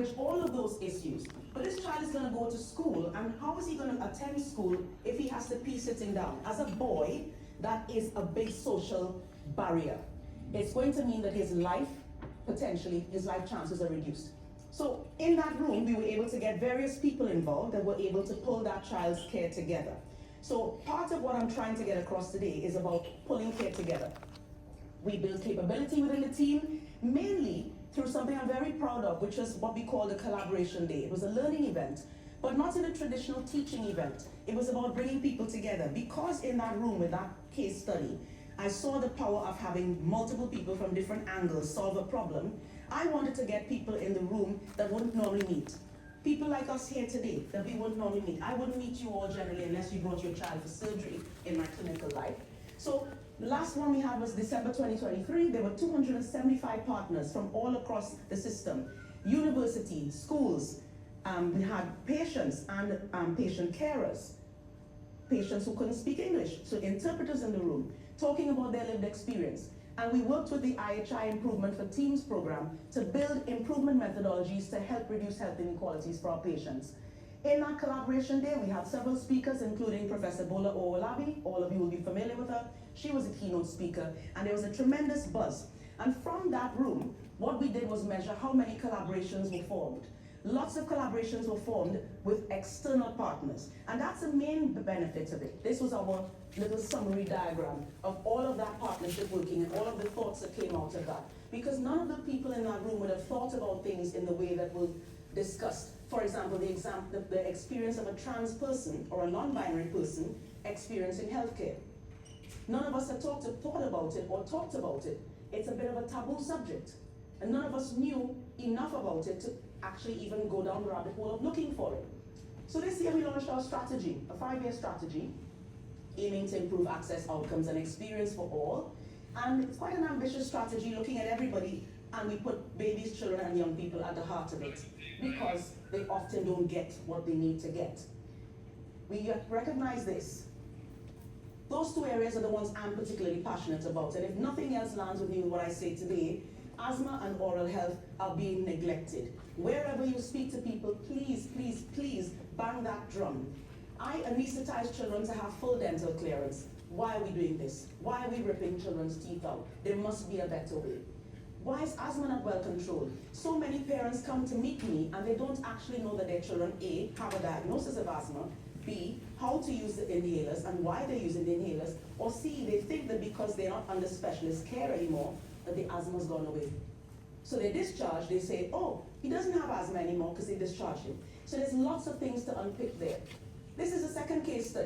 manage all of those issues. But this child is going to go to school, and how is he going to attend school if he has to be sitting down? As a boy, that is a big social barrier. It's going to mean that his life, potentially, his life chances are reduced. So in that room, we were able to get various people involved that were able to pull that child's care together. So part of what I'm trying to get across today is about pulling care together. We build capability within the team, mainly through something I'm very proud of, which is what we call the Collaboration Day. It was a learning event, but not in a traditional teaching event. It was about bringing people together. Because in that room with that case study, I saw the power of having multiple people from different angles solve a problem. I wanted to get people in the room that wouldn't normally meet. People like us here today that we wouldn't normally meet. I wouldn't meet you all generally unless you brought your child for surgery in my clinical life. So the last one we had was December 2023. There were 275 partners from all across the system. Universities, schools, we had patients and patient carers, patients who couldn't speak English, so interpreters in the room, talking about their lived experience. And we worked with the IHI Improvement for Teams program to build improvement methodologies to help reduce health inequalities for our patients. In our collaboration day, we had several speakers, including Professor Bola Owolabi. All of you will be familiar with her. She was a keynote speaker, and there was a tremendous buzz. And from that room, what we did was measure how many collaborations were formed. Lots of collaborations were formed with external partners, and that's the main benefit of it. This was our little summary diagram of all of that partnership working and all of the thoughts that came out of that. Because none of the people in that room would have thought about things in the way that were discussed. For example, the experience of a trans person or a non-binary person experiencing healthcare. None of us had thought about it or talked about it. It's a bit of a taboo subject. And none of us knew enough about it to actually even go down the rabbit hole of looking for it. So this year we launched our strategy, a 5-year strategy, aiming to improve access, outcomes, and experience for all. And it's quite an ambitious strategy looking at everybody, and we put babies, children, and young people at the heart of it because they often don't get what they need to get. We recognize this. Those two areas are the ones I'm particularly passionate about, and if nothing else lands with me with what I say today, asthma and oral health are being neglected. Wherever you speak to people, please, please, please bang that drum. I anesthetize children to have full dental clearance. Why are we doing this? Why are we ripping children's teeth out? There must be a better way. Why is asthma not well controlled? So many parents come to meet me and they don't actually know that their children, A, have a diagnosis of asthma, B, how to use the inhalers and why they're using the inhalers, or C, they think that because they're not under specialist care anymore, that the asthma's gone away. So they discharge, they say, oh, he doesn't have asthma anymore because they discharged him. So there's lots of things to unpick there. This is a second case study.